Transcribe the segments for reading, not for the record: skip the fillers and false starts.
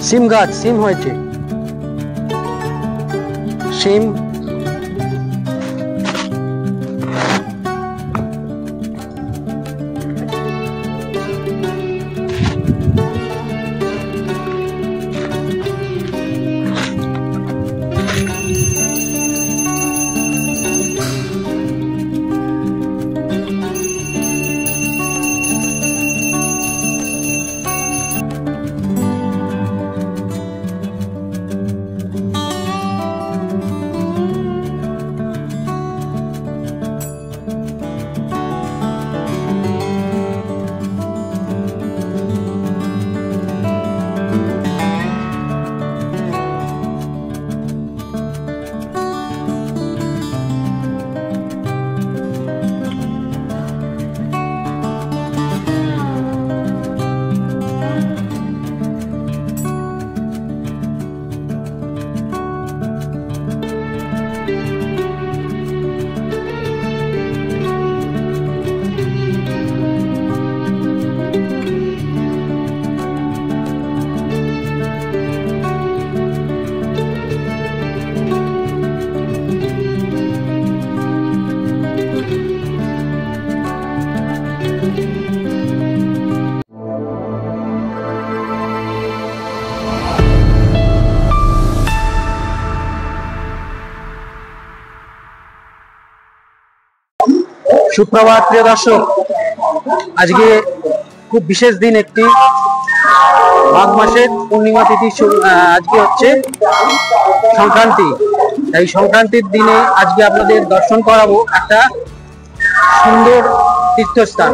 সিম গাছ, সিম হয়েছে, সিম। সুপ্রভাত প্রিয় দর্শক, আজকে খুব বিশেষ দিন, একটি মাঘ মাসের পূর্ণিমা তিথি। আজকে হচ্ছে সংক্রান্তি। এই সংক্রান্তির দিনে আজকে আপনাদের দর্শন করাবো একটা সুন্দর তীর্থস্থান।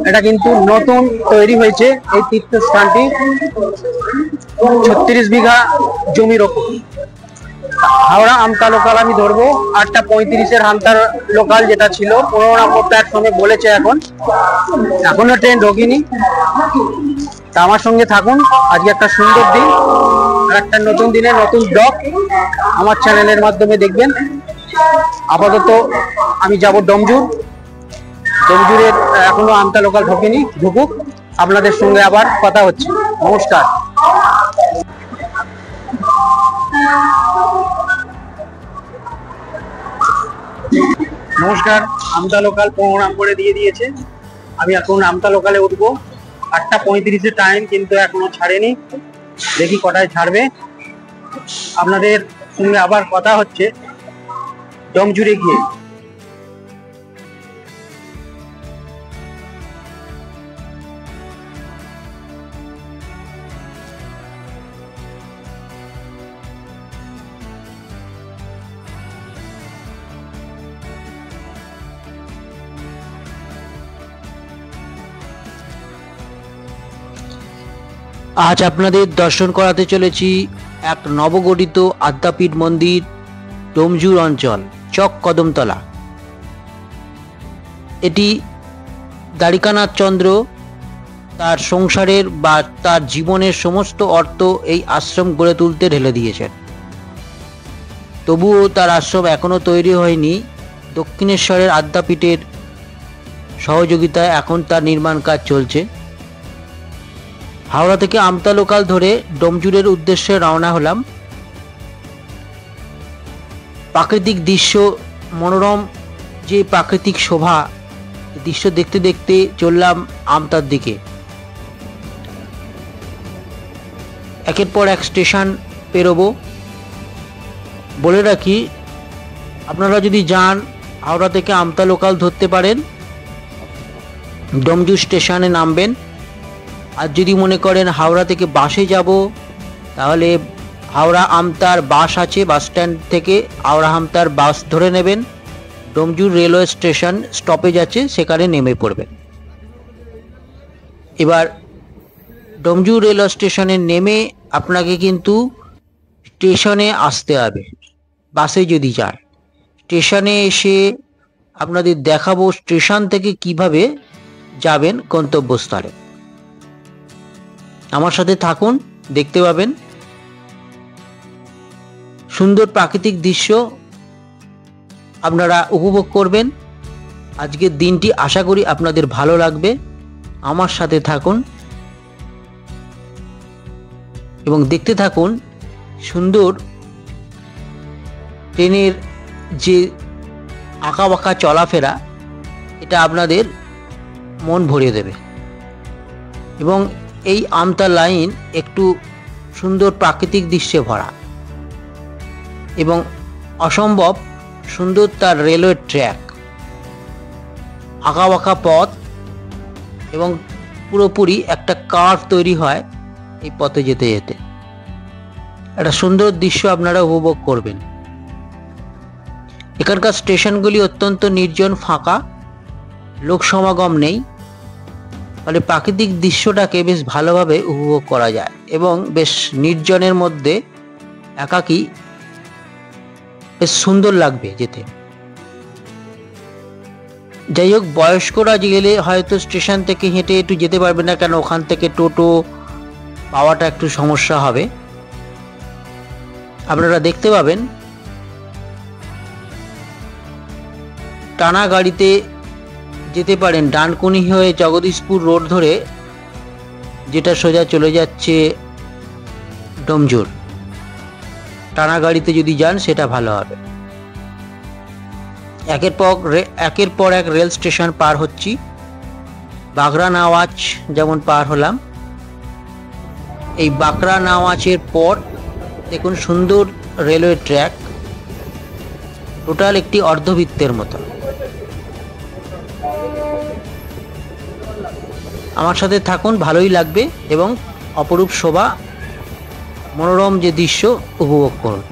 এটা কিন্তু নতুন তৈরি হয়েছে। এই তীর্থস্থানটি 36 বিঘা জমির ওপর। হাওড়া আমতা লোকাল আমি ধরবো, 8:35-এর আমতার লোকাল যেটা ছিল 15 নম্বর প্ল্যাটফর্মে বলেছে। এখনো ট্রেন ঢোকেনি। তা আমার সঙ্গে থাকুন। আজকে একটা সুন্দর দিন আর একটা নতুন দিনে নতুন ব্লগ আমার চ্যানেলের মাধ্যমে দেখবেন। আপাতত আমি যাব ডোমজুরের এখনো আমতা লোকাল ঢোকেনি, ঢুকুক, আপনাদের সঙ্গে আবার কথা হচ্ছে। নমস্কার। নমস্কার। আমতা লোকাল 15 নম্বরে দিয়ে দিয়েছে। আমি এখন আমতা লোকালে উঠবো। 8:35-এর টাইম, কিন্তু এখনো ছাড়েনি। দেখি কটায় ছাড়বে। আপনাদের সঙ্গে আবার কথা হচ্ছে ডোমজুরে গিয়ে। আজ আপনাদের দর্শন করাতে চলেছি এক নবগঠিত আদ্যাপীঠ মন্দির, ডোমজুর অঞ্চল, চক কদমতলা। এটি দ্বারিকানাথ চন্দ্র তার সংসারের বা তার জীবনের সমস্ত অর্থ এই আশ্রম গড়ে তুলতে ঢেলে দিয়েছেন। তবুও তার আশ্রম এখনো তৈরি হয়নি। দক্ষিণেশ্বরের আদ্যাপীঠের সহযোগিতায় এখন তার নির্মাণ কাজ চলছে। হাওড়া থেকে আমতা লোকাল ধরে ডোমজুরের উদ্দেশ্যে রওনা হলাম। প্রাকৃতিক দৃশ্য, মনোরম যে প্রাকৃতিক শোভা, দৃশ্য দেখতে দেখতে চললাম আমতার দিকে। একের পর এক স্টেশন পেরোবো। বলে রাখি, আপনারা যদি যান হাওড়া থেকে আমতা লোকাল ধরতে পারেন, ডোমজুর স্টেশনে নামবেন। আর যদি মনে করেন হাওড়া থেকে বাসে যাব, তাহলে হাওড়া আমতার বাস আছে, বাস স্ট্যান্ড থেকে হাওড়া আমতার বাস ধরে নেবেন। ডোমজুর রেলওয়ে স্টেশন স্টপেজ আছে, সেখানে নেমে পড়বেন। এবার ডোমজুর রেলওয়ে স্টেশনে নেমে আপনাকে কিন্তু স্টেশনে আসতে হবে, বাসে যদি যায়। স্টেশনে এসে আপনাদের দেখাবো স্টেশন থেকে কিভাবে যাবেন গন্তব্যস্থলে। আমার সাথে থাকুন, দেখতে পাবেন সুন্দর প্রাকৃতিক দৃশ্য আপনারা উপভোগ করবেন। আজকের দিনটি আশা করি আপনাদের ভালো লাগবে। আমার সাথে থাকুন। এবং দেখতে থাকুন সুন্দর ট্রেনের যে আঁকা বাঁকা চলাফেরা, এটা আপনাদের মন ভরিয়ে দেবে। এবং এই আমতা লাইন একটু সুন্দর প্রাকৃতিক দৃশ্যে ভরা এবং অসম্ভব সুন্দর তার রেলওয়ে ট্র্যাক, আঁকা বাঁকা পথ এবং পুরোপুরি একটা কার্ভ তৈরি হয় এই পথে যেতে যেতে। একটা সুন্দর দৃশ্য আপনারা উপভোগ করবেন। এখানকার স্টেশনগুলি অত্যন্ত নির্জন, ফাঁকা, লোক সমাগম নেই, ফলে প্রাকৃতিক দৃশ্যটাকে বেশ ভালোভাবে উপভোগ করা যায় এবং বেশ নির্জনের মধ্যে একাকী বেশ সুন্দর লাগবে যেতে। যাই হোক, বয়স্করা গেলে হয়তো স্টেশন থেকে হেঁটে একটু যেতে পারবে না, কেন ওখান থেকে টোটো পাওয়াটা একটু সমস্যা হবে। আপনারা দেখতে পাবেন টানা গাড়িতে যেতে পারেন ডানকুনি হয়ে জগদীশপুর রোড ধরে, যেটা সোজা চলে যাচ্ছে ডোমজুর। টানা গাড়িতে যদি যান সেটা ভালো হবে। একের পর এক রেল স্টেশন পার হচ্ছি। বাগরা নাওয়াজ যেমন পার হলাম, এই বাগরা নাওয়াজের পর দেখুন সুন্দর রেলওয়ে ট্র্যাক, টোটাল একটি অর্ধবৃত্তের মতো। আমার সাথে থাকুন, ভালোই লাগবে এবং অপরূপ শোভা, মনোরম যে দৃশ্য উপভোগ করুন।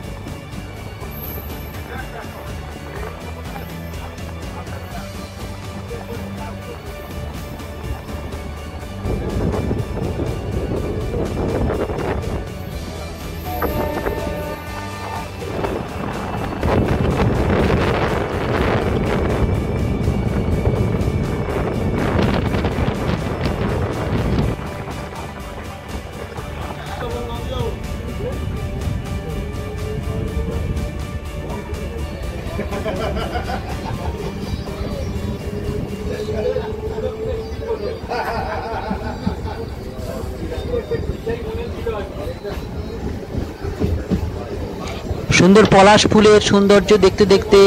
সুন্দর পলাশ ফুলের সৌন্দর্য দেখতে দেখতে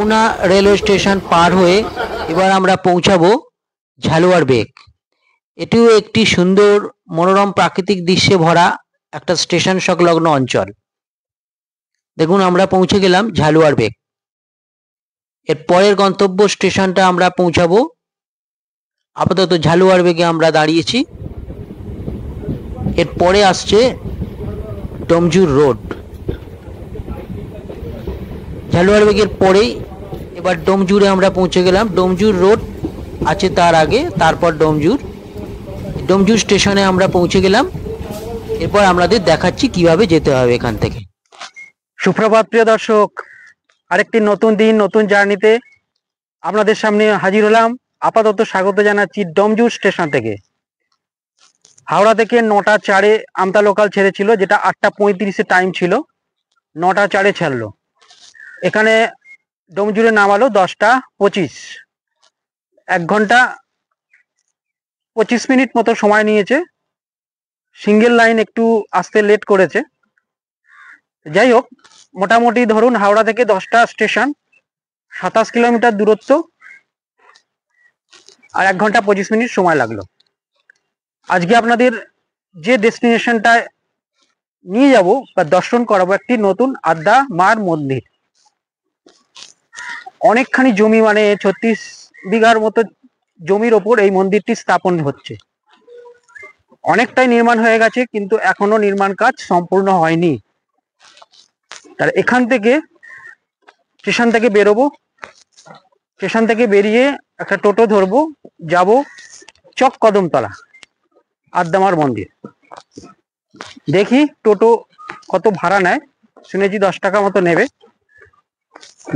উনা রেলওয়ে স্টেশন পার হয়ে এবার আমরা পৌঁছাবো ঝালুয়ার বেগ। এটিও একটি সুন্দর মনোরম প্রাকৃতিক দৃশ্যে ভরা একটা স্টেশন সংলগ্ন অঞ্চল। দেখুন আমরা পৌঁছে গেলাম ঝালুয়ার বেগ। এর পরের গন্তব্য স্টেশনটা আমরা পৌঁছাবো, আপাতত ঝালুয়ার বেগে আমরা দাঁড়িয়েছি। এর পরে আসছে ডোমজুর রোড। ঝালুয়ার বেগের পরেই এবার ডোমজুরে আমরা পৌঁছে গেলাম। ডোমজুর রোড আছে তার আগে, তারপর ডোমজুর স্টেশনে আমরা পৌঁছে গেলাম। এরপর আমাদের দেখাচ্ছি কিভাবে যেতে হবে এখান থেকে। সুপ্রভাত প্রিয় দর্শক, আরেকটি নতুন দিন, নতুন জার্নিতে আপনাদের সামনে হাজির হলাম। আপাতত স্বাগত জানাচ্ছি ডোমজুর স্টেশন থেকে। হাওড়া থেকে 9টা 4-এ আমতা লোকাল ছেড়েছিল, যেটা 8টা 35-এ টাইম ছিল, 9টা 4-এ ছাড়লো। এখানে ডোমজুরে নামালো 10টা 25। 1 ঘন্টা 25 মিনিট মতো সময় নিয়েছে। সিঙ্গেল লাইন একটু আসতে লেট করেছে। যাই হোক, মোটামুটি ধরুন হাওড়া থেকে 10টা স্টেশন, 27 কিলোমিটার দূরত্ব, আর 1 ঘন্টা 25 মিনিট সময় লাগলো। আজকে আপনাদের যে ডেস্টিনেশনটায় নিয়ে যাব বা দর্শন করাবো, একটি নতুন আদ্যা মার মন্দির। অনেকখানি জমি, মানে 36 বিঘার মতো জমির ওপর এই মন্দিরটি স্থাপন হচ্ছে। অনেকটাই নির্মাণ হয়ে গেছে, কিন্তু এখনো নির্মাণ কাজ সম্পূর্ণ হয়নি। তার এখান থেকে স্টেশন থেকে বেরোবো, স্টেশন থেকে বেরিয়ে একটা টোটো ধরবো, যাব চক কদমতলা আদ্যামার মন্দির। দেখি টোটো কত ভাড়া নেয়, শুনেছি 10 টাকা মতো নেবে।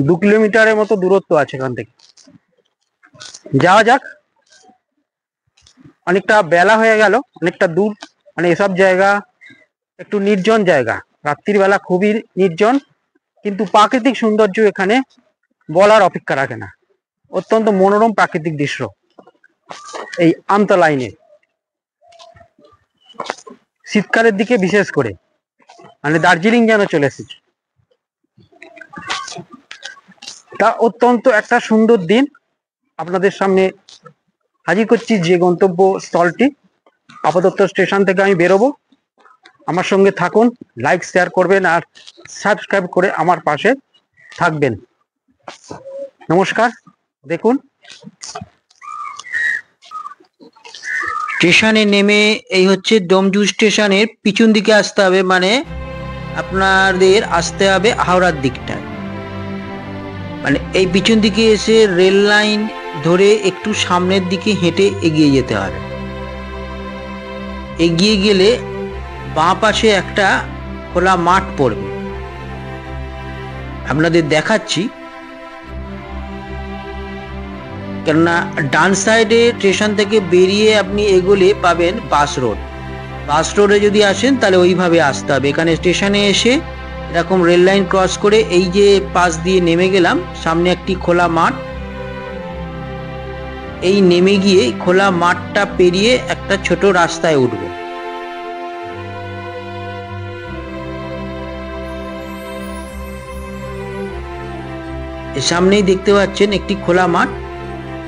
2 কিলোমিটারের মতো দূরত্ব আছে এখান থেকে। যাওয়া যাক। অনেকটা বেলা হয়ে গেল, অনেকটা দূর, মানে এসব জায়গা একটু নির্জন জায়গা, রাত্রির বেলা খুবই নির্জন, কিন্তু প্রাকৃতিক সৌন্দর্য এখানে বলার অপেক্ষা রাখে না। অত্যন্ত মনোরম প্রাকৃতিক দৃশ্য এই আমতা লাইনে। শীতকালের দিকে বিশেষ করে, মানে দার্জিলিং যেন চলে এসেছে। তা অত্যন্ত একটা সুন্দর দিন আপনাদের সামনে হাজির করছি। যে গন্তব্য স্থলটি, আপাতত স্টেশন থেকে আমি বেরোবো। আমার সঙ্গে থাকুন, লাইক শেয়ার করবেন আর সাবস্ক্রাইব করে আমার পাশে থাকবেন। নমস্কার। দেখুন, স্টেশনে নেমে এই হচ্ছে ডোমজুর স্টেশনের পিছন দিকে আসতে হবে, মানে আপনাদের আসতে হবে হাওড়ার দিকটায়। মানে এই পিছন দিকে এসে রেল লাইন ধরে একটু সামনের দিকে হেঁটে এগিয়ে যেতে হবে। এগিয়ে গেলে বাঁ পাশে একটা খোলা মাঠ পড়বে, আপনাদের দেখাচ্ছি। কেননা ডান সাইডে স্টেশন থেকে বেরিয়ে আপনি এগোলে পাবেন বাস রোড। বাস রোডে যদি আসেন তাহলে ওইভাবে আসতে হবে। এখানে স্টেশনে এসে এরকম রেল লাইন ক্রস করে এই যে পাশ দিয়ে নেমে গেলাম, সামনে একটি খোলা মাঠ। এই নেমে গিয়ে খোলা মাঠটা পেরিয়ে একটা ছোট রাস্তায় উঠব। সামনেই দেখতে পাচ্ছেন একটি খোলা মাঠ।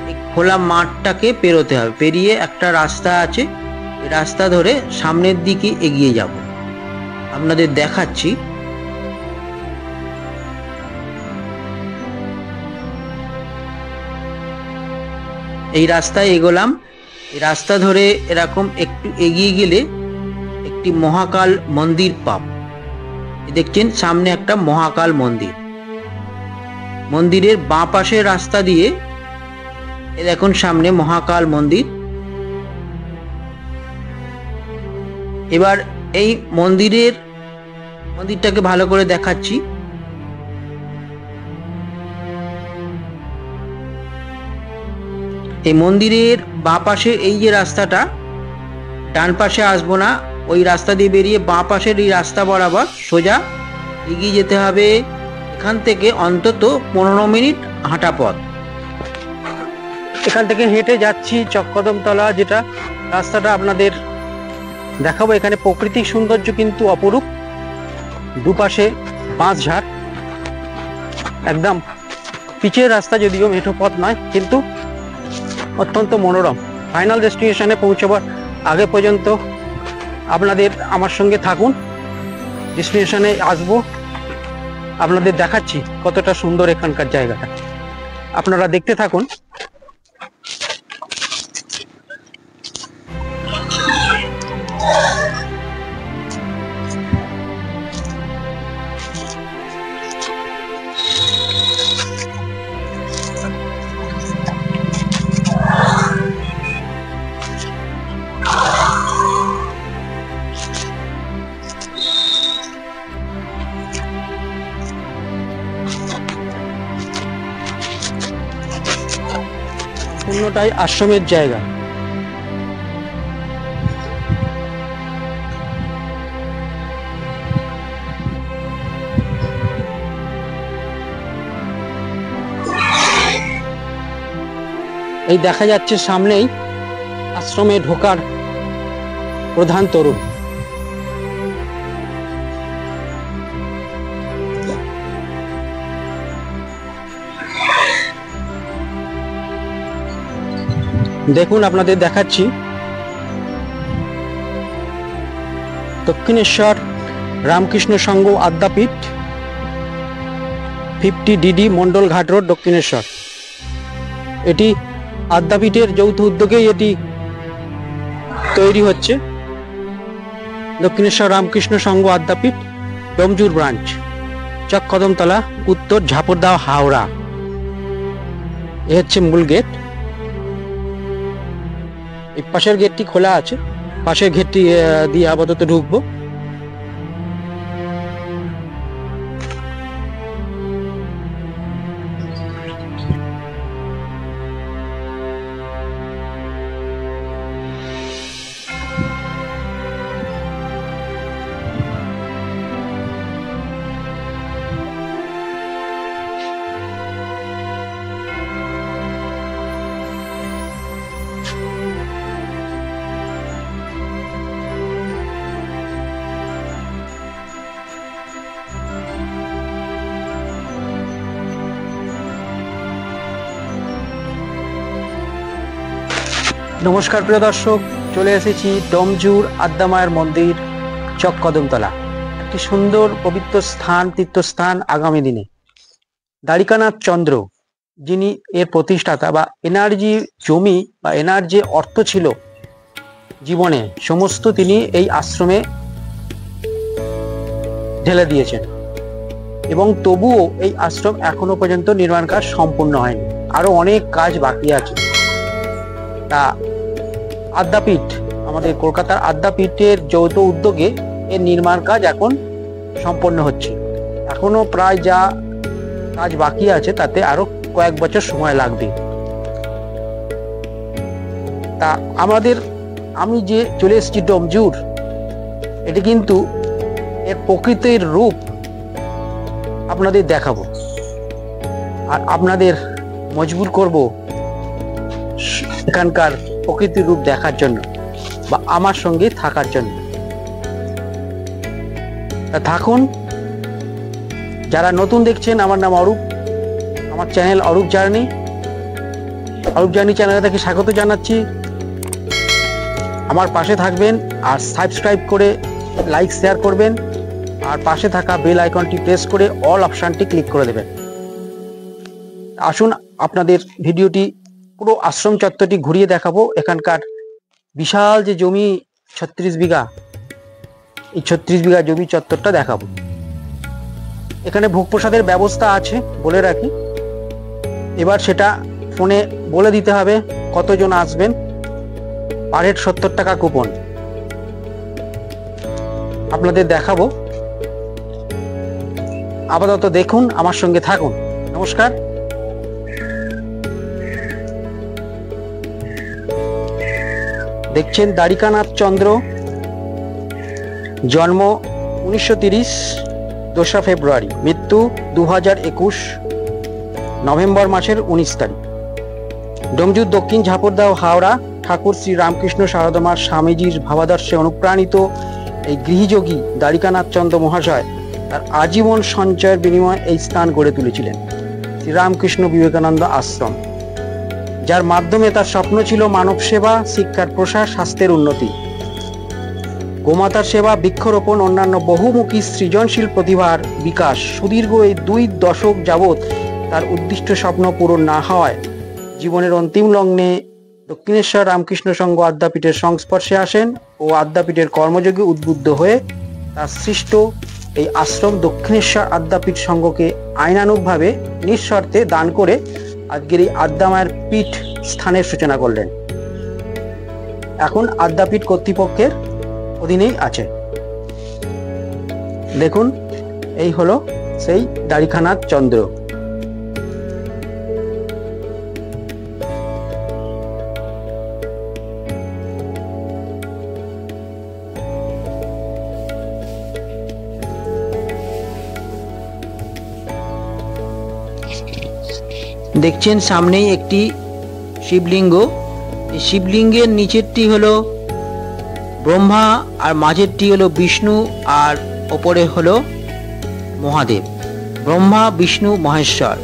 এই খোলা মাঠটাকে পেরোতে হবে, পেরিয়ে একটা রাস্তা আছে, এই রাস্তা ধরে সামনের দিকে এগিয়ে যাব। আপনাদের দেখাচ্ছি। এই রাস্তায় এগোলাম। এই রাস্তা ধরে এরকম একটু এগিয়ে গেলে একটি মহাকাল মন্দির পাব। দেখছেন সামনে একটা মহাকাল মন্দির। মন্দিরের বাঁ পাশের রাস্তা দিয়ে দেখুন সামনে মহাকাল মন্দির। এবার এই মন্দিরটাকে ভালো করে দেখাচ্ছি। এই মন্দিরের বাঁ পাশে এই যে রাস্তাটা, ডান পাশে আসবো না, ওই রাস্তা দিয়ে বেরিয়ে বাঁ পাশের এই রাস্তা বরাবর সোজা এগিয়ে যেতে হবে। এখান থেকে অন্তত 15 মিনিট হাঁটা পথ। এখান থেকে হেঁটে যাচ্ছি চক্কদমতলা, যেটা রাস্তাটা আপনাদের দেখাবো। এখানে প্রাকৃতিক সৌন্দর্য কিন্তু অপরূপ। দুপাশে বাঁশঝাড়, একদম পিচের রাস্তা, যদিও মেঠো পথ নয়, কিন্তু অত্যন্ত মনোরম। ফাইনাল ডেস্টিনেশনে পৌঁছবার আগে পর্যন্ত আপনাদের আমার সঙ্গে থাকুন। ডেস্টিনেশনে আসবো, আপনাদের দেখাচ্ছি কতটা সুন্দর এখানকার জায়গাটা। আপনারা দেখতে থাকুন। পূর্ণটাই আশ্রমের জায়গা। এই দেখা যাচ্ছে সামনেই আশ্রমে ঢোকার প্রধান তোরণ। দেখুন, আপনাদের দেখাচ্ছি দক্ষিণেশ্বর রামকৃষ্ণ সংঘ আদ্যাপীঠ, 50 ডিডি মন্ডল ঘাট রোড, দক্ষিণেশ্বর। এটি আদ্যাপীঠের যৌথ উদ্যোগেই এটি তৈরি হচ্ছে। দক্ষিণেশ্বর রামকৃষ্ণ সংঘ আদ্যাপীঠ, ডোমজুর ব্রাঞ্চ, চক্কদমতলা, উত্তর ঝাপরদাও, হাওড়া। এ হচ্ছে মূল গেট। এই পাশের গেটটি খোলা আছে, পাশের গেটটি দিয়ে আপাতত ঢুকবো। নমস্কার প্রিয় দর্শক, চলে এসেছি ডোমজুড় আদ্যামায়ের মন্দির, চক কদমতলা। একটি সুন্দর পবিত্র স্থান, তীর্থস্থান। আগামী দিনে দ্বারিকানাথ চন্দ্র, যিনি এর প্রতিষ্ঠাতা, বা এনার যে জমি বা এনার যে অর্থ ছিল জীবনে, সমস্ত তিনি এই আশ্রমে ঢেলে দিয়েছেন। এবং তবুও এই আশ্রম এখনো পর্যন্ত নির্মাণ কাজ সম্পূর্ণ হয়নি, আরো অনেক কাজ বাকি আছে। তা আদ্যাপীঠ, আমাদের কলকাতার আদ্যাপীঠের যৌথ উদ্যোগে এর নির্মাণ কাজ এখন সম্পন্ন হচ্ছে। এখনো প্রায় যা কাজ বাকি আছে তাতে আরো কয়েক বছর সময় লাগবে। তা আমি যে চলে এসেছি ডোমজুড়, এটি কিন্তু এর প্রকৃতির রূপ আপনাদের দেখাবো, আর আপনাদের মজবুর করব এখানকার প্রকৃতির রূপ দেখার জন্য বা আমার সঙ্গে থাকার জন্য। তা থাকুন। যারা নতুন দেখছেন, আমার নাম অরূপ, আমার চ্যানেল অরূপ জার্নি চ্যানেলে থেকে স্বাগত জানাচ্ছি। আমার পাশে থাকবেন আর সাবস্ক্রাইব করে লাইক শেয়ার করবেন, আর পাশে থাকা বেল আইকনটি প্রেস করে অল অপশানটি ক্লিক করে দেবেন। আসুন আপনাদের ভিডিওটি পুরো আশ্রম চত্বরটি ঘুরিয়ে দেখাবো। এখানকার বিশাল যে জমি 36 বিঘা, এই 36 বিঘা জমি চত্বরটা দেখাবো। এখানে ভোগ প্রসাদের ব্যবস্থা আছে, বলে রাখি। এবার সেটা ফোনে বলে দিতে হবে কতজন আসবেন। পার হেড 70 টাকা কুপন আপনাদের দেখাবো। আপাতত দেখুন, আমার সঙ্গে থাকুন। নমস্কার। দেখছেন দ্বারিকানাথ চন্দ্র, জন্ম 1930, 2 ফেব্রুয়ারি, মৃত্যু 2021 নভেম্বর মাসের 19 তারিখ। ডোমজুড় দক্ষিণ ঝাপরদা ও হাওড়া। ঠাকুর শ্রী রামকৃষ্ণ শারদামার স্বামীজির ভাবাদর্শে অনুপ্রাণিত এই গৃহযোগী দ্বারিকানাথ চন্দ্র মহাশয় তার আজীবন সঞ্চয়ের বিনিময়ে এই স্থান গড়ে তুলেছিলেন, শ্রীরামকৃষ্ণ বিবেকানন্দ আশ্রম, যার মাধ্যমে তার স্বপ্ন ছিল মানব সেবা, শিক্ষার প্রসার, স্বাস্থ্যের উন্নতি, গোমাতার সেবা, বৃক্ষরোপণ, অন্যান্য বহুমুখী সৃজনশীল প্রতিভার বিকাশ। সুদীর্ঘ এই 2 দশক যাবৎ তার উদ্দিষ্ট স্বপ্ন পূরণ না হওয়ায় জীবনের অন্তিম লগ্নে দক্ষিণেশ্বর রামকৃষ্ণ সংঘ আদ্যাপীঠের সংস্পর্শে আসেন ও আদ্যাপীঠের কর্মযোগে উদ্বুদ্ধ হয়ে তার সৃষ্ট এই আশ্রম দক্ষিণেশ্বর আদ্যাপীঠ সংঘকে আইনানুগভাবে নিঃশর্তে দান করে আজকের এই আদ্যামায়ের পীঠ স্থানের সূচনা করলেন। এখন আদ্যাপীঠ কর্তৃপক্ষের অধীনেই আছে। দেখুন, এই হলো সেই দ্বারিকানাথ চন্দ্র। দেখছেন সামনেই একটি শিবলিঙ্গ। এই শিবলিঙ্গের নিচেরটি হলো ব্রহ্মা, আর মাঝেরটি হলো বিষ্ণু, আর ওপরে হলো মহাদেব। ব্রহ্মা, বিষ্ণু, মহেশ্বর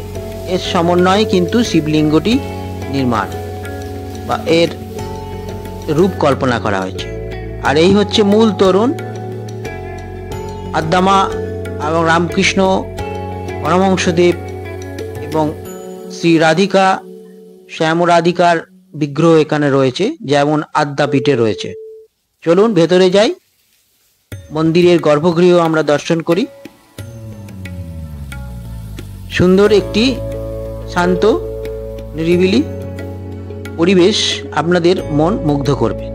এর সমন্বয়ে কিন্তু শিবলিঙ্গটি নির্মাণ বা এর রূপ কল্পনা করা হয়েছে। আর এই হচ্ছে মূল তরুণ। আদ্যামা এবং রামকৃষ্ণ পরমহংসদেব এবং শ্রী রাধিকা, শ্যাম রাধিকার বিগ্রহ এখানে রয়েছে, যেমন আদ্যাপীঠে রয়েছে। চলুন ভেতরে যাই, মন্দিরের গর্ভগৃহ আমরা দর্শন করি। সুন্দর একটি শান্ত নিরিবিলি পরিবেশ আপনাদের মন মুগ্ধ করবে।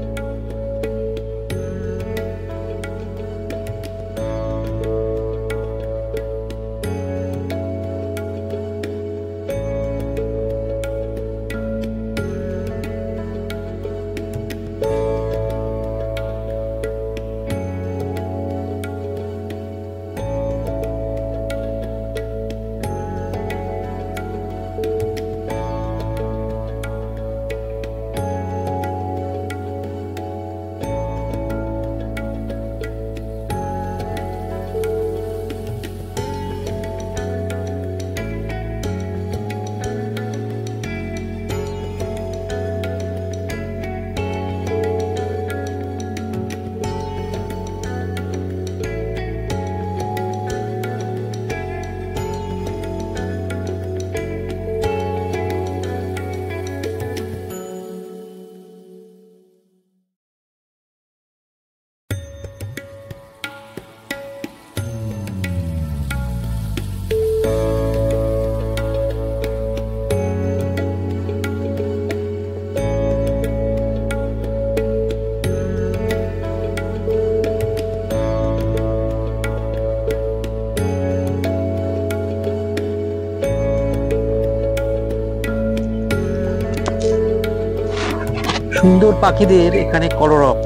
সুন্দর পাখিদের এখানে কলরব,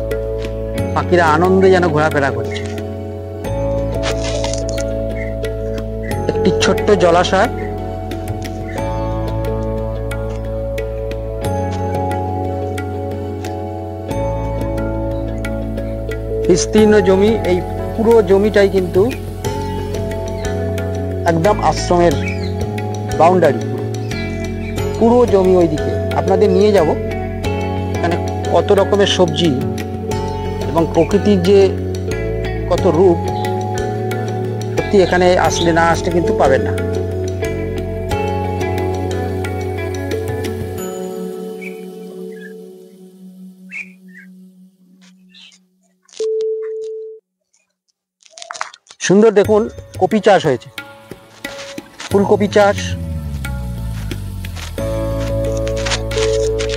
পাখিরা আনন্দে যেন ঘোরাফেরা করছে। একটি ছোট্ট জলাশয়, বিস্তীর্ণ জমি। এই পুরো জমিটাই কিন্তু একদম আশ্রমের বাউন্ডারি, পুরো জমি ওইদিকে আপনাদের নিয়ে যাব। এখানে কত রকমের সবজি এবং প্রকৃতির যে কত রূপ, সত্যি এখানে আসলে না আসলে কিন্তু পাবেন না। সুন্দর দেখুন, কপি চাষ হয়েছে, ফুলকপি চাষ,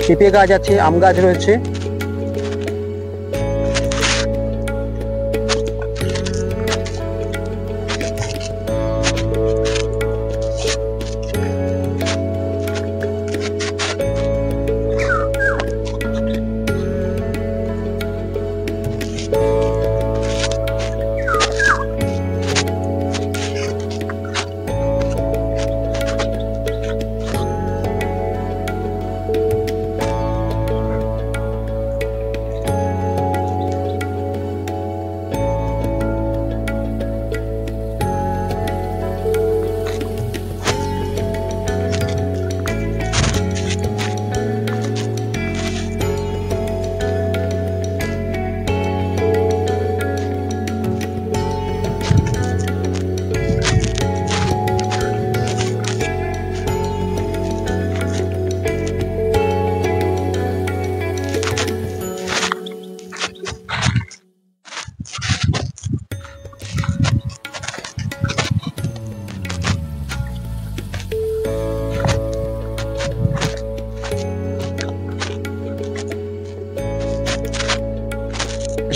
পেঁপে গাছ আছে, আম গাছ রয়েছে।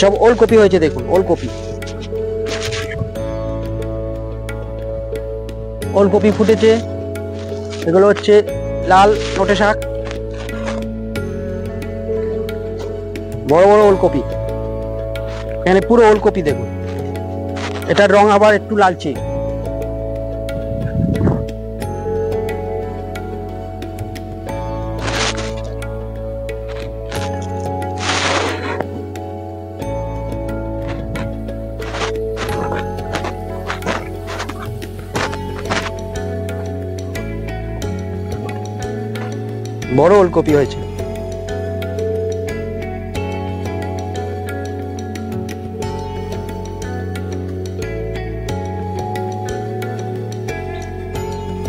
সব ওলকপি হয়েছে, দেখুন ওলকপি, ওলকপি ফুটেছে। এগুলো হচ্ছে লাল নোটে শাক, বড় বড় ওলকপি, এখানে পুরো ওলকপি দেখুন। এটার রং আবার একটু লালচে। বড় ওলকপি হয়েছে।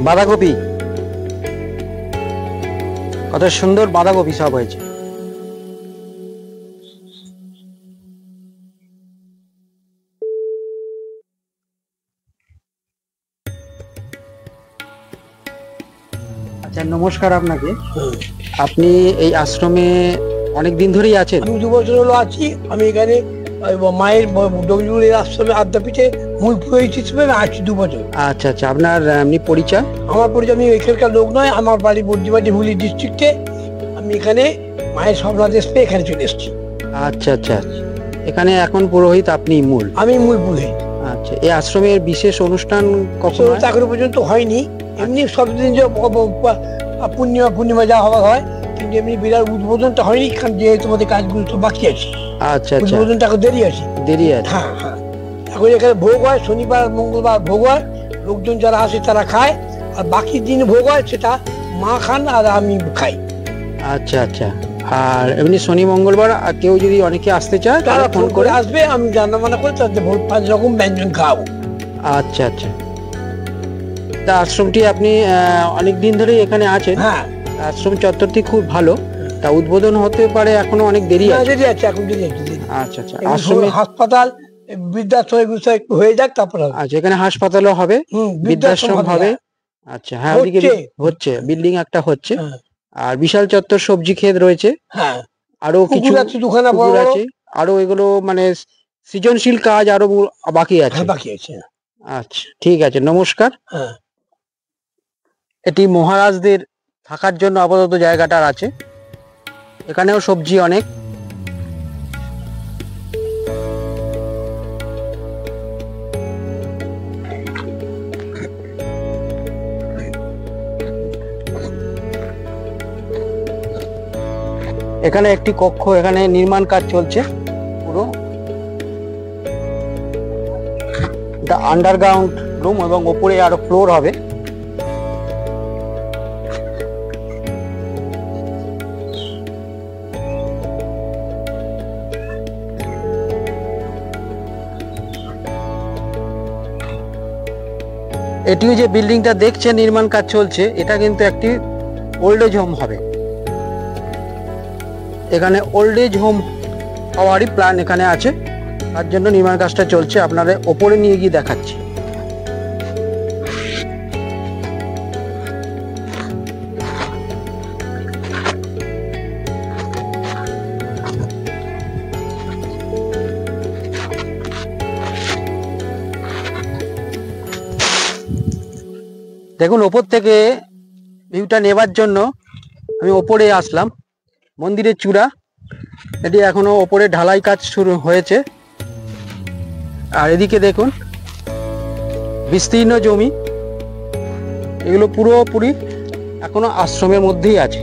বাঁধাকপি, কত সুন্দর বাঁধাকপি সব হয়েছে। আচ্ছা, নমস্কার আপনাকে। আপনি এই আশ্রমে অনেক দিন ধরেই আছেন? আমি 2 বছর হলো আছি। আমি এখানে মায়ের ডব্লিউর আশ্রমে আদ্যাপীঠে মূল পুরোহিত হিসেবে আমি আছি 2 বছর। আচ্ছা আচ্ছা, আপনার এমনি পরিচয়? আমার পরিচয়, আমি এখানকার লোক নয়, আমার বাড়ি বর্দিবাটি হুগলি ডিস্ট্রিক্টে। আমি এখানে মায়ের স্বপ্নাদেশ পেয়ে এখানে চলে এসেছি। আচ্ছা আচ্ছা, এখানে এখন পুরোহিত আপনি মূল? আমি মূল পুরোহিত। আচ্ছা, এই আশ্রমের বিশেষ অনুষ্ঠান কখন হয়? এখনো পর্যন্ত হয়নি। এমনি সবদিন যে পূর্ণিমা যা হওয়া হয়, কিন্তু এমনি বিরাট উদ্বোধনটা হয়নি, কারণ যেহেতু আমাদের কাজগুলো তো বাকি আছে। আচ্ছা আচ্ছা, উদ্বোধনটা এখন দেরি আছে। দেরি আছে। হ্যাঁ হ্যাঁ, এখন এখানে ভোগ হয়, শনিবার মঙ্গলবার ভোগ হয়, লোকজন যারা আসে তারা খায়, আর বাকি দিন ভোগ হয় সেটা মা খান আর আমি খাই। আচ্ছা আচ্ছা, আর এমনি শনি মঙ্গলবার কেউ যদি অনেকে আসতে চায় তারা তারা ফোন করে আসবে, আমি রান্না বান্না করে তাদের 5 রকম ব্যঞ্জন খাওয়াবো। আচ্ছা আচ্ছা, তা আশ্রমটি আপনি অনেক দিন ধরেই এখানে আছেন? হ্যাঁ, আশ্রম চত্বরটি খুব ভালো। তা উদ্বোধন হতে পারে, এখনো অনেক দেরি আছে? দেরি আছে, এখন দেরি আছে। আচ্ছা আচ্ছা, আশ্রমে হাসপাতাল, বৃদ্ধাশ্রম এগুলো একটু হয়ে যাক, তারপর হবে। আচ্ছা, এখানে হাসপাতালও হবে, বৃদ্ধাশ্রম হবে। আচ্ছা, হ্যাঁ, ওদিকে হচ্ছে, বিল্ডিং একটা হচ্ছে। আর বিশাল চত্বর, সবজি ক্ষেত রয়েছে। হ্যাঁ, আরো কিছু দুখানা পুকুর আছে, আরো এগুলো মানে সৃজনশীল কাজ আরো বাকি আছে। বাকি আছে। আচ্ছা, ঠিক আছে, নমস্কার। হ্যাঁ, এটি মহারাজদের থাকার জন্য আপাতত জায়গাটা আছে। এখানেও সবজি অনেক। এখানে একটি কক্ষ, এখানে নির্মাণ কাজ চলছে পুরো। এটা আন্ডারগ্রাউন্ড রুম এবং ওপরে আরো ফ্লোর হবে। এটিও যে বিল্ডিংটা দেখছে নির্মাণ কাজ চলছে, এটা কিন্তু একটি ওল্ড এজ হোম হবে। এখানে ওল্ড এজ হোম হওয়ারই প্ল্যান এখানে আছে, তার জন্য নির্মাণ কাজটা চলছে। আপনাদের ওপরে নিয়ে গিয়ে দেখাচ্ছি। দেখুন, ওপর থেকে ভিউটা নেবার জন্য আমি ওপরে আসলাম। মন্দিরের চূড়া, এটি এখনো ওপরে ঢালাই কাজ শুরু হয়েছে। আর এদিকে দেখুন বিস্তীর্ণ জমি, এগুলো পুরোপুরি এখনো আশ্রমের মধ্যেই আছে।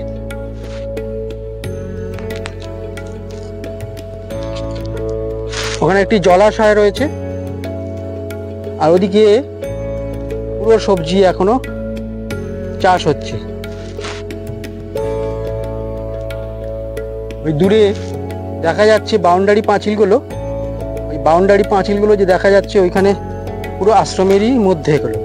ওখানে একটি জলাশয় রয়েছে, আর ওদিকে পুরো সবজি এখনো চাষ হচ্ছে। ওই দূরে দেখা যাচ্ছে বাউন্ডারি পাঁচিলগুলো, ওই বাউন্ডারি পাঁচিলগুলো যে দেখা যাচ্ছে ওইখানে পুরো আশ্রমেরই মধ্যে এগুলো।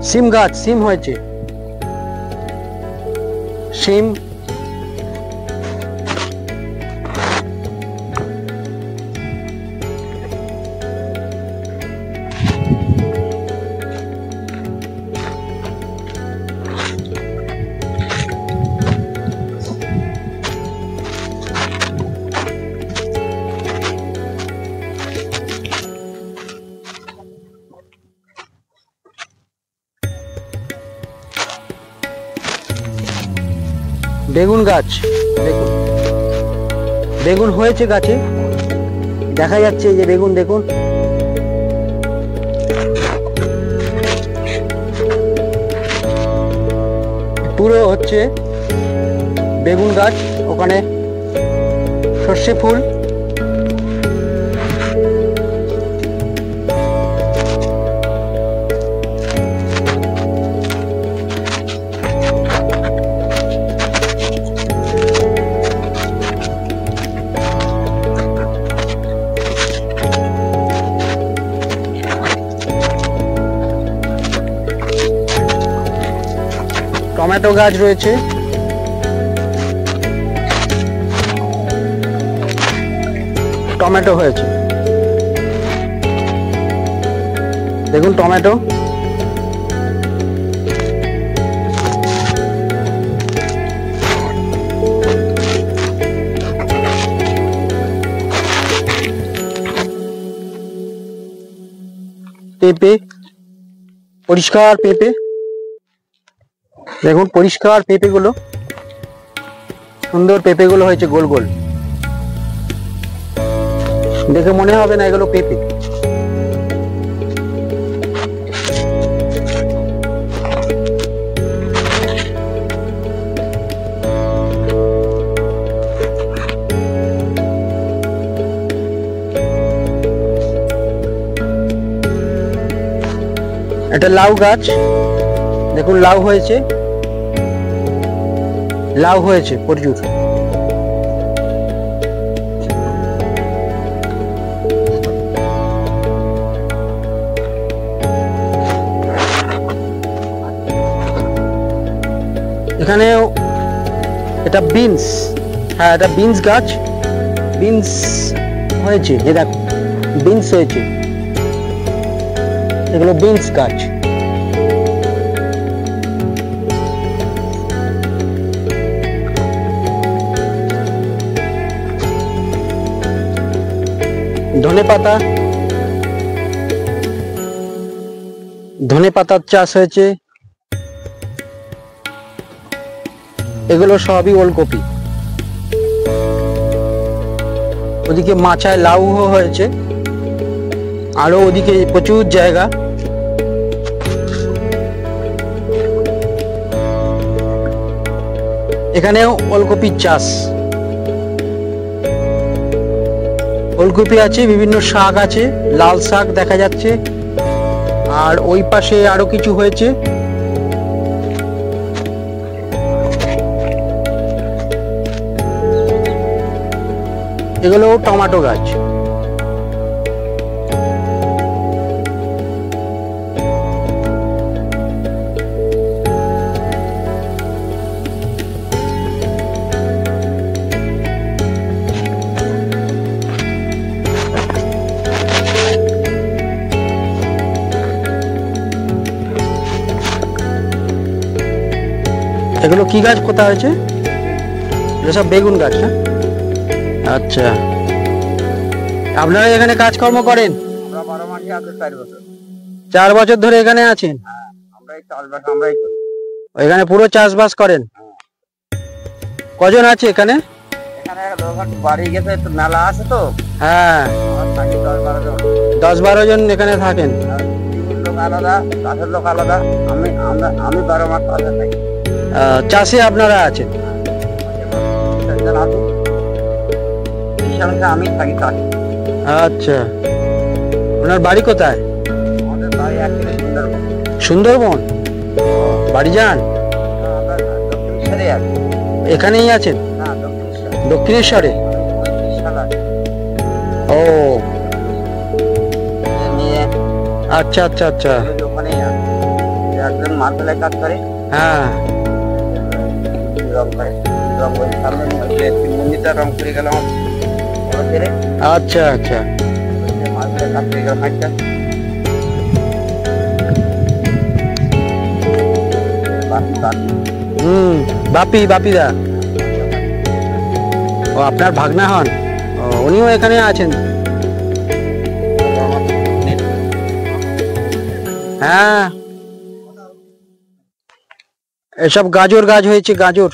সিম গাছ, সিম হয়েছে, সিম। বেগুন গাছ, দেখুন বেগুন হয়েছে গাছে, দেখা যাচ্ছে যে বেগুন দেখুন। পুরো হচ্ছে বেগুন গাছ, ওখানে সর্ষে ফুল। টমেটো গাছ রয়েছে, টমেটো হয়েছে, দেখুন টমেটো। পেঁপে, পরিষ্কার পেঁপে, দেখুন পরিষ্কার পেঁপেগুলো, সুন্দর পেঁপেগুলো হয়েছে গোল গোল, দেখে মনে হবে না এগুলো পেঁপে। এটা লাউ গাছ, দেখুন লাউ হয়েছে, লাউ হয়েছে প্রচুর। এখানে এটা বিনস, হ্যাঁ এটা বিনস গাছ, বিনস হয়েছে, যে দেখো বিনস হয়েছে, এগুলো বিনস গাছ। ধনেপাতা, ধনে পাতার চাষ হয়েছে, এগুলো সবই ওলকপি। ওদিকে মাচায় লাউ হয়েছে, আরো ওদিকে প্রচুর জায়গা। এখানেও ওলকপির চাষ, ওলকপি আছে, বিভিন্ন শাক আছে, লাল শাক দেখা যাচ্ছে, আর ওই পাশে আরো কিছু হয়েছে। এগুলো টমেটো গাছ। এগুলো কি গাছ কোথা হয়েছে? এসব বেগুন গাছ না? আচ্ছা, আপনারা এখানে কাজকর্ম করেন? 4 বছর ধরে এখানে আছেন? এখানে পুরো চাষবাস করেন? কজন আছে এখানে? বাড়ি গেছে তো, মেলা আছে তো। হ্যাঁ, 10-12 জন এখানে থাকেন। লোক আলাদা, কাঠের লোক আলাদা। আমি 12 মাস কাজে থাকি। চাষে আপনারা আছেন? আমি থাকি কাঠে। আচ্ছা, ওনার বাড়ি কোথায়? আমাদের বাড়ি একবারে সুন্দরবন। সুন্দরবন বাড়ি যান? দক্ষিণেশ্বরে আছে। এখানেই আছেন? না, দক্ষিণেশ্বর। দক্ষিণেশ্বরে? ও নিয়ে আচ্ছা আচ্ছা আচ্ছা। ওখানেই আছে। একজন মাথায় কাজ করে। হ্যাঁ, রং করে, রং করে সামনে মন্দিরটা রং করে গেলাম। আচ্ছা আচ্ছা। মাথায় কাজ করে গেলাম একটা। বাপিদা। ও আপনার ভাগনা হন? উনিও এখানে আছেন? হ্যাঁ, এসব গাজর গাছ হয়েছে, গাজর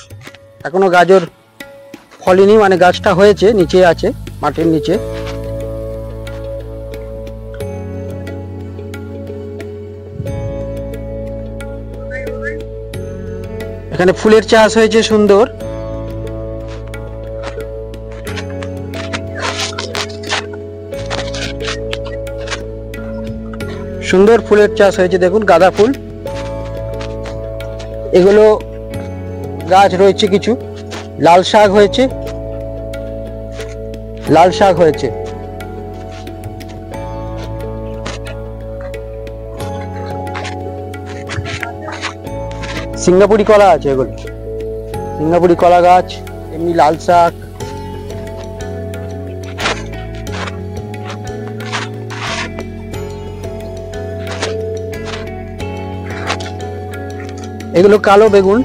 এখনো গাজর ফলেনি, মানে গাছটা হয়েছে, নিচে আছে, মাটির নিচে। এখানে ফুলের চাষ হয়েছে সুন্দর। সুন্দর ফুলের চাষ হয়েছে, দেখুন গাঁদা ফুল। এগুলো গাছ রয়েছে কিছু। লাল শাক হয়েছে, লাল শাক হয়েছে। সিঙ্গাপুরি কলা আছে, এগুলো সিঙ্গাপুরি কলা গাছ। এমনি লাল শাক। এগুলো কালো বেগুন।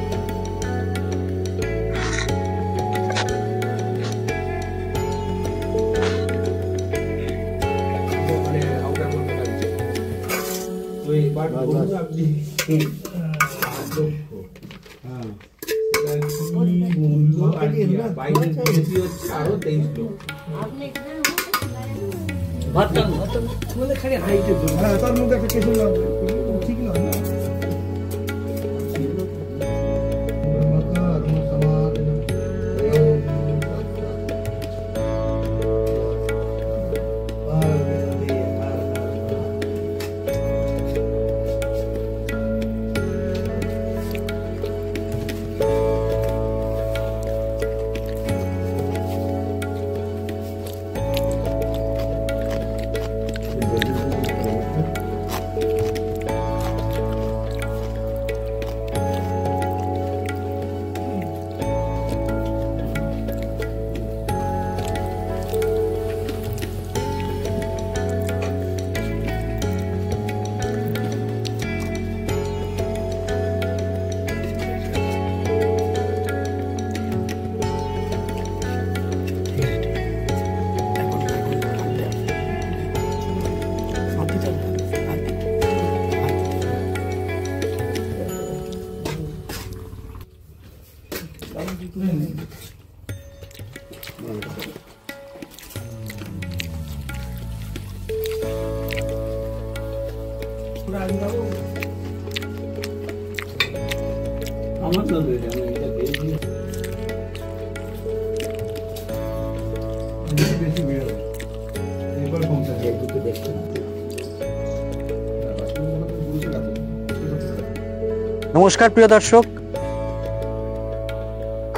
নমস্কার প্রিয় দর্শক,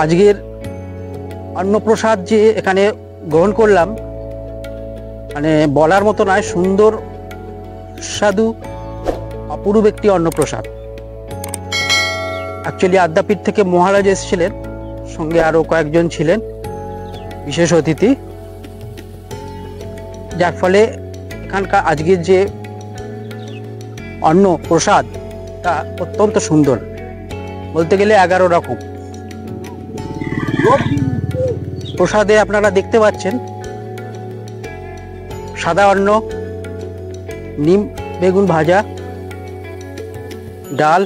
আজকের অন্নপ্রসাদ যে এখানে গ্রহণ করলাম, মানে বলার মতো নয়, সুন্দর সুস্বাদু অপূর্ব একটি অন্নপ্রসাদ। অ্যাকচুয়ালি আদ্যাপীঠ থেকে মহারাজ এসেছিলেন, সঙ্গে আরো কয়েকজন ছিলেন বিশেষ অতিথি, যার ফলে এখানকার আজকের যে অন্ন প্রসাদ তা অত্যন্ত সুন্দর, বলতে গেলে 11 রকম প্রসাদে আপনারা দেখতে পাচ্ছেন। সাদা অন্ন, নিম বেগুন ভাজা, ডাল,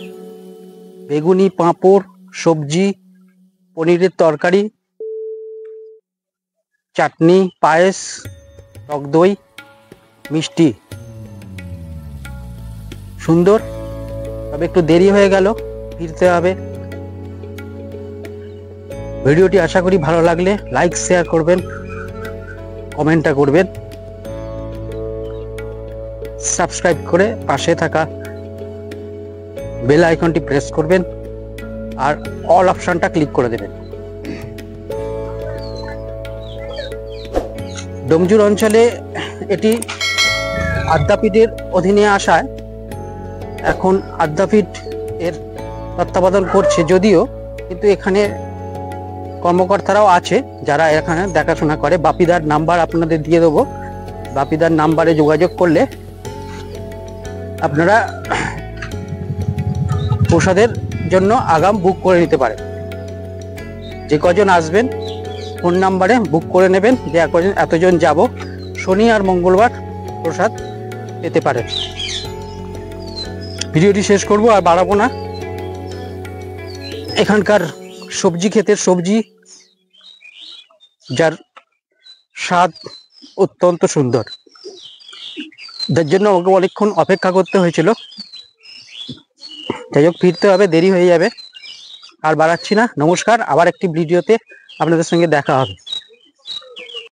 বেগুনি, পাঁপড়, সবজি, পনিরের তরকারি, চাটনি, পায়েস, টক দই, মিষ্টি। সুন্দর, তবে একটু দেরি হয়ে গেল, ফিরতে হবে। ভিডিওটি আশা করি ভালো লাগলে লাইক শেয়ার করবেন, কমেন্টটা করবেন, সাবস্ক্রাইব করে পাশে থাকা বেল আইকনটি প্রেস করবেন আর অল অপশনটা ক্লিক করে দেবেন। ডোমজুর অঞ্চলে এটি আদ্যাপীঠের অধীনে আসায় এখন আদ্যাপীঠ এর তত্ত্বাবধান করছে যদিও, কিন্তু এখানে কর্মকর্তারাও আছে যারা এখানে দেখাশোনা করে। বাপিদার নাম্বার আপনাদের দিয়ে দেবো, বাপিদার নাম্বারে যোগাযোগ করলে আপনারা প্রসাদের জন্য আগাম বুক করে নিতে পারেন। যে কজন আসবেন ফোন নাম্বারে বুক করে নেবেন যে এতজন যাব, শনি আর মঙ্গলবার প্রসাদ পেতে পারেন। ভিডিওটি শেষ করব, আর বাড়াবো না। এখানকার সবজি ক্ষেতের সবজি, যার স্বাদ অত্যন্ত সুন্দর, যার জন্য ওকে অনেকক্ষণ অপেক্ষা করতে হয়েছিল। যাই হোক, ফিরতে হবে, দেরি হয়ে যাবে, আর বাড়াচ্ছি না। নমস্কার, আবার একটি ভিডিওতে আপনাদের সঙ্গে দেখা হবে।